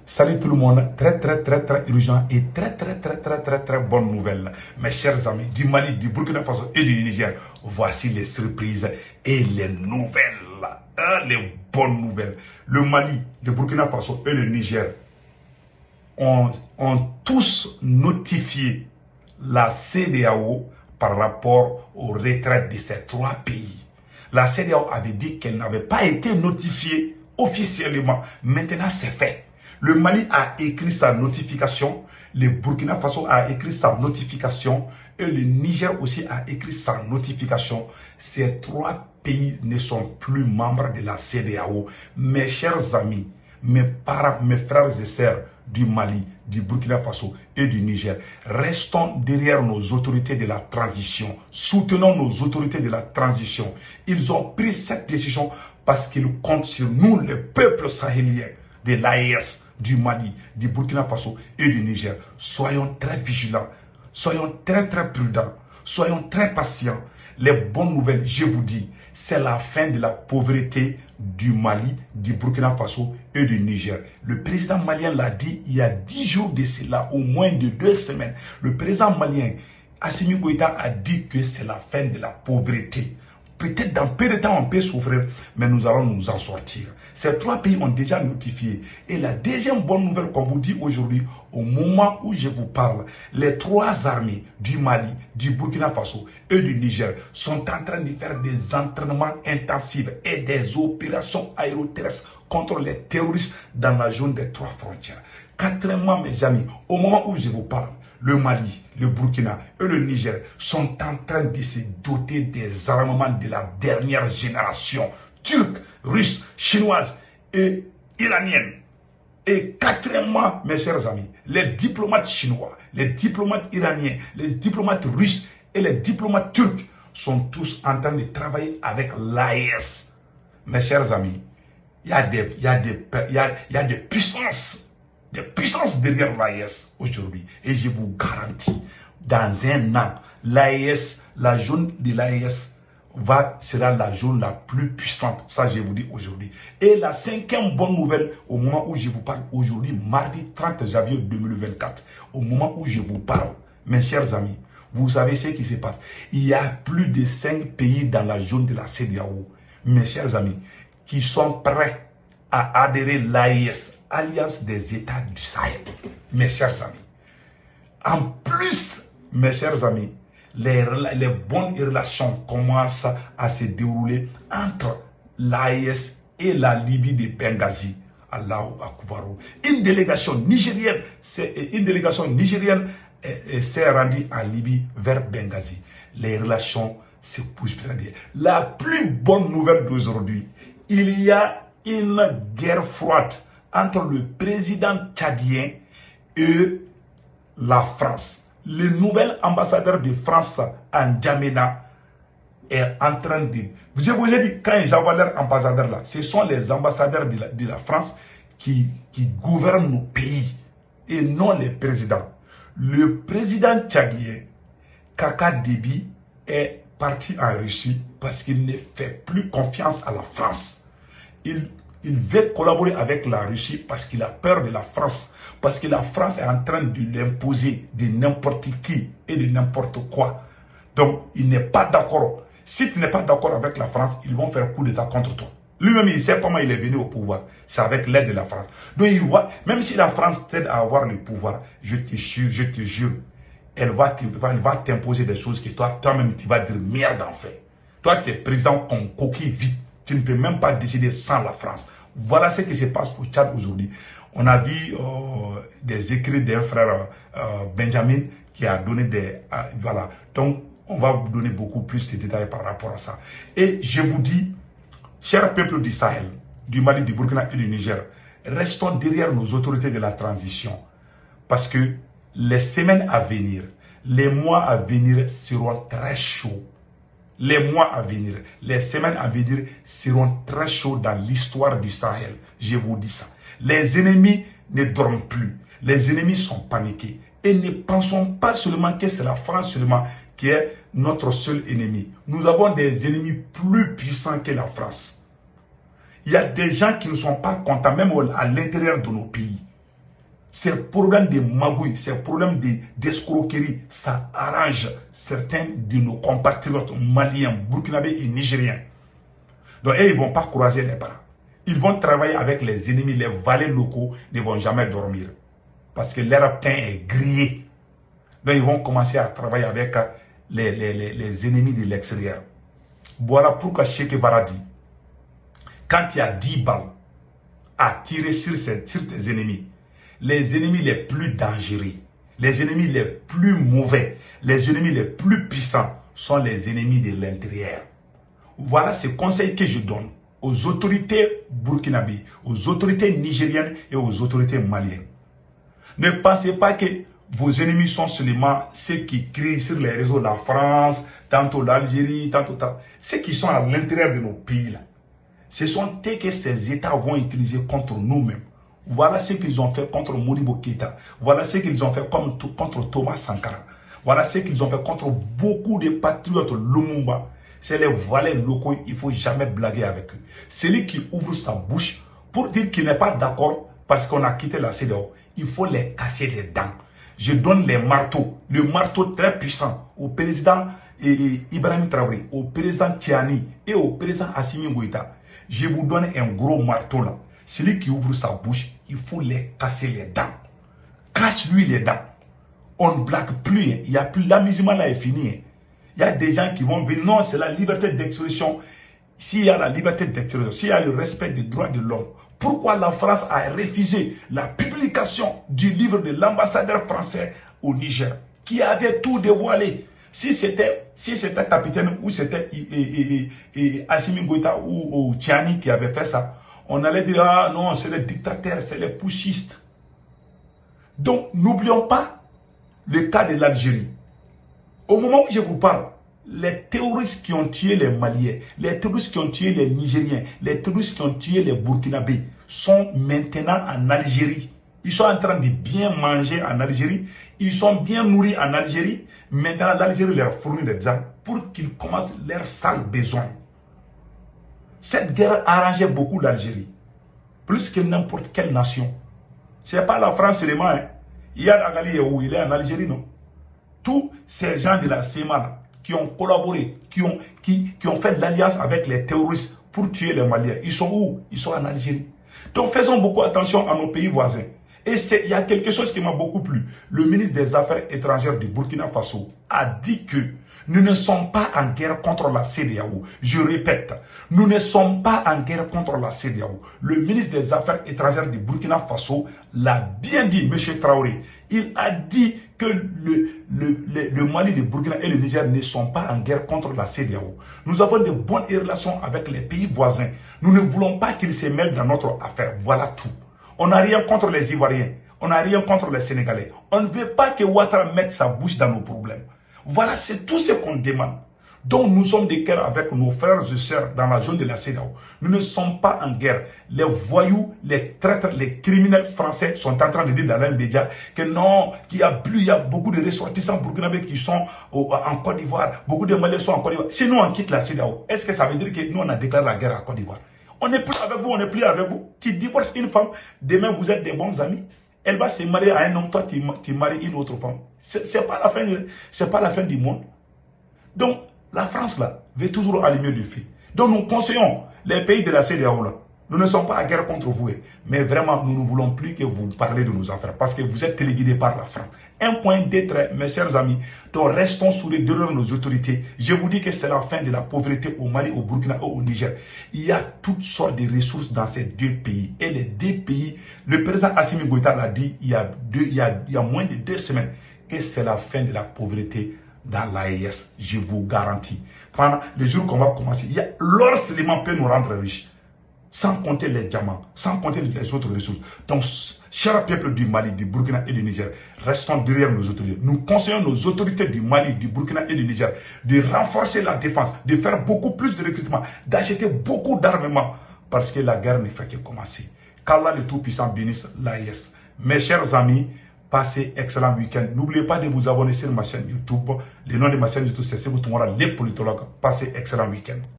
Salut tout le monde, très urgent et très bonne nouvelle. Mes chers amis du Mali, du Burkina Faso et du Niger, voici les surprises et les nouvelles, les bonnes nouvelles. Le Mali, le Burkina Faso et le Niger ont tous notifié la CEDEAO par rapport au retrait de ces trois pays. La CEDEAO avait dit qu'elle n'avait pas été notifiée officiellement. Maintenant, c'est fait. Le Mali a écrit sa notification, le Burkina Faso a écrit sa notification et le Niger aussi a écrit sa notification. Ces trois pays ne sont plus membres de la CEDEAO. Mes chers amis, mes parents, mes frères et sœurs du Mali, du Burkina Faso et du Niger, restons derrière nos autorités de la transition. Soutenons nos autorités de la transition. Ils ont pris cette décision parce qu'ils comptent sur nous, le peuple sahélien de l'AES, du Mali, du Burkina Faso et du Niger. Soyons très vigilants, soyons très prudents, soyons très patients. Les bonnes nouvelles, je vous dis, c'est la fin de la pauvreté du Mali, du Burkina Faso et du Niger. Le président malien l'a dit il y a 10 jours de cela, au moins de 2 semaines. Le président malien, Assimi Goïta, a dit que c'est la fin de la pauvreté. Peut-être dans peu de temps on peut souffrir, mais nous allons nous en sortir. Ces trois pays ont déjà notifié. Et la deuxième bonne nouvelle qu'on vous dit aujourd'hui, au moment où je vous parle, les trois armées du Mali, du Burkina Faso et du Niger sont en train de faire des entraînements intensifs et des opérations aéroterrestres contre les terroristes dans la zone des trois frontières. Quatrièmement, mes amis, au moment où je vous parle, le Mali, le Burkina et le Niger sont en train de se doter des armements de la dernière génération, turque, russe, chinoise et iranienne. Et quatrièmement, mes chers amis, les diplomates chinois, les diplomates iraniens, les diplomates russes et les diplomates turcs sont tous en train de travailler avec l'AES. Mes chers amis, il y a des puissances derrière l'AES aujourd'hui. Et je vous garantis, dans un an, l'AES, la zone de l'AES sera la zone la plus puissante. Ça, je vous dis aujourd'hui. Et la cinquième bonne nouvelle, au moment où je vous parle aujourd'hui, mardi 30 janvier 2024, au moment où je vous parle, mes chers amis, vous savez ce qui se passe. Il y a plus de 5 pays dans la zone de la CEDEAO, mes chers amis, qui sont prêts à adhérer à l'AES, Alliance des États du Sahel. Mes chers amis. En plus, mes chers amis, les bonnes relations commencent à se dérouler entre l'AES et la Libye de Benghazi. Allahu Akbar. Une délégation nigérienne s'est rendue en Libye vers Benghazi. Les relations se poussent très bien. La plus bonne nouvelle d'aujourd'hui, il y a une guerre froide entre le président tchadien et la France. Le nouvel ambassadeur de France en Djamena est en train de... Je vous ai dit, quand ils envoient leur ambassadeur là, ce sont les ambassadeurs de la France qui gouvernent nos pays et non les présidents. Le président tchadien, Kaka Déby, est parti en Russie parce qu'il ne fait plus confiance à la France. Il veut collaborer avec la Russie parce qu'il a peur de la France. Parce que la France est en train de l'imposer de n'importe qui et de n'importe quoi. Donc, il n'est pas d'accord. Si tu n'es pas d'accord avec la France, ils vont faire coup d'État contre toi. Lui-même, il sait comment il est venu au pouvoir. C'est avec l'aide de la France. Donc, il voit, même si la France t'aide à avoir le pouvoir, je te jure, elle va t'imposer des choses que toi-même, tu vas dire merde en fait. Toi, tu es président comme coquille vide. Tu ne peux même pas décider sans la France. Voilà ce qui se passe au Tchad aujourd'hui. On a vu des écrits d'un frère Benjamin qui a donné des... voilà. Donc, on va vous donner beaucoup plus de détails par rapport à ça. Et je vous dis, chers peuples du Sahel, du Mali, du Burkina et du Niger, restons derrière nos autorités de la transition. Parce que les semaines à venir, les mois à venir seront très chauds. Les mois à venir, les semaines à venir seront très chauds dans l'histoire du Sahel. Je vous dis ça. Les ennemis ne dorment plus. Les ennemis sont paniqués. Et ne pensons pas seulement que c'est la France seulement qui est notre seul ennemi. Nous avons des ennemis plus puissants que la France. Il y a des gens qui ne sont pas contents, même à l'intérieur de nos pays. Ces problèmes de magouille, ces problèmes d'escroquerie, ça arrange certains de nos compatriotes maliens, burkinabés et nigériens. Donc, ils ne vont pas croiser les bras. Ils vont travailler avec les ennemis, les valets locaux ne vont jamais dormir. Parce que leur pain est grillé. Donc, ils vont commencer à travailler avec les ennemis de l'extérieur. Voilà pourquoi Cheikh Bara dit, quand il y a 10 balles à tirer sur tes ennemis, les ennemis les plus dangereux, les ennemis les plus mauvais, les ennemis les plus puissants sont les ennemis de l'intérieur. Voilà ce conseil que je donne aux autorités burkinabées, aux autorités nigériennes et aux autorités maliennes. Ne pensez pas que vos ennemis sont seulement ceux qui crient sur les réseaux, la France, tantôt l'Algérie, tantôt. Ceux qui sont à l'intérieur de nos pays là. Ce sont eux que ces États vont utiliser contre nous-mêmes. Voilà ce qu'ils ont fait contre Modibo Keïta. Voilà ce qu'ils ont fait contre Thomas Sankara. Voilà ce qu'ils ont fait contre beaucoup de patriotes Lumumba. C'est les valets locaux, il ne faut jamais blaguer avec eux. Celui qui ouvre sa bouche pour dire qu'il n'est pas d'accord parce qu'on a quitté la CEDEAO, il faut les casser les dents. Je donne les marteaux, le marteau très puissant au président Ibrahim Traoré, au président Tiani et au président Assimi Goïta. Je vous donne un gros marteau là. Celui qui ouvre sa bouche, il faut les casser les dents. Casse-lui les dents. On ne blague plus. Il y a plus, l'amusement là est fini. Il y a des gens qui vont venir. Non, c'est la liberté d'expression. S'il y a la liberté d'expression, s'il y a le respect des droits de l'homme, pourquoi la France a refusé la publication du livre de l'ambassadeur français au Niger, qui avait tout dévoilé? Si c'était capitaine ou c'était Assimi Goïta ou Tiani qui avait fait ça, on allait dire, ah non, c'est les dictateurs, c'est les putschistes. Donc, n'oublions pas le cas de l'Algérie. Au moment où je vous parle, les terroristes qui ont tué les Maliens, les terroristes qui ont tué les Nigériens, les terroristes qui ont tué les Burkinabés sont maintenant en Algérie. Ils sont en train de bien manger en Algérie. Ils sont bien nourris en Algérie. Maintenant, l'Algérie leur fournit des armes pour qu'ils commencent leurs sales besoins. Cette guerre arrangeait beaucoup l'Algérie, plus que n'importe quelle nation. Ce n'est pas la France seulement. Hein. Il y a Nagali où il est en Algérie, non? Tous ces gens de la CEMA qui ont collaboré, qui ont fait de l'alliance avec les terroristes pour tuer les Maliens, ils sont où? Ils sont en Algérie. Donc faisons beaucoup attention à nos pays voisins. Et il y a quelque chose qui m'a beaucoup plu. Le ministre des Affaires étrangères du Burkina Faso a dit que nous ne sommes pas en guerre contre la CEDEAO. Je répète, nous ne sommes pas en guerre contre la CEDEAO. Le ministre des Affaires étrangères du Burkina Faso l'a bien dit, M. Traoré. Il a dit que le Mali, le Burkina et le Niger ne sont pas en guerre contre la CEDEAO. Nous avons de bonnes relations avec les pays voisins. Nous ne voulons pas qu'ils se mêlent dans notre affaire. Voilà tout. On n'a rien contre les Ivoiriens. On n'a rien contre les Sénégalais. On ne veut pas que Ouattara mette sa bouche dans nos problèmes. Voilà, c'est tout ce qu'on demande. Donc nous sommes de guerre avec nos frères et sœurs dans la zone de la CEDEAO. Nous ne sommes pas en guerre. Les voyous, les traîtres, les criminels français sont en train de dire dans les médias que non, qu'il y a plus, il y a beaucoup de ressortissants burkinabés qui sont en Côte d'Ivoire. Beaucoup de Maliens sont en Côte d'Ivoire. Si nous on quitte la CEDEAO, est-ce que ça veut dire que nous on a déclaré la guerre à Côte d'Ivoire? On n'est plus avec vous, on n'est plus avec vous. Tu divorces une femme, demain vous êtes des bons amis. Elle va se marier à un homme, toi tu maries une autre femme. C'est pas la fin du monde. Donc, la France là, veut toujours allumer le feu. Donc nous conseillons les pays de la CEDEAO là. Nous ne sommes pas en guerre contre vous. Mais vraiment, nous ne voulons plus que vous parlez de nos affaires. Parce que vous êtes téléguidés par la France. Un point d'être, mes chers amis. Donc restons sous les derrière nos autorités. Je vous dis que c'est la fin de la pauvreté au Mali, au Burkina et au Niger. Il y a toutes sortes de ressources dans ces deux pays. Et les deux pays, le président Assimi Goïta l'a dit il y a moins de 2 semaines, que c'est la fin de la pauvreté dans l'AES. Je vous garantis. Pendant les jours qu'on va commencer, l'or seulement peut nous rendre riches. Sans compter les diamants, sans compter les autres ressources. Donc, cher peuple du Mali, du Burkina et du Niger, restons derrière nos autorités. Nous conseillons nos autorités du Mali, du Burkina et du Niger de renforcer la défense, de faire beaucoup plus de recrutement, d'acheter beaucoup d'armements, parce que la guerre ne fait que commencer. Qu'Allah le Tout-Puissant bénisse l'AES. Mes chers amis, passez excellent week-end. N'oubliez pas de vous abonner sur ma chaîne YouTube. Le nom de ma chaîne YouTube, c'est Sebou Toumora, les politologues. Passez excellent week-end.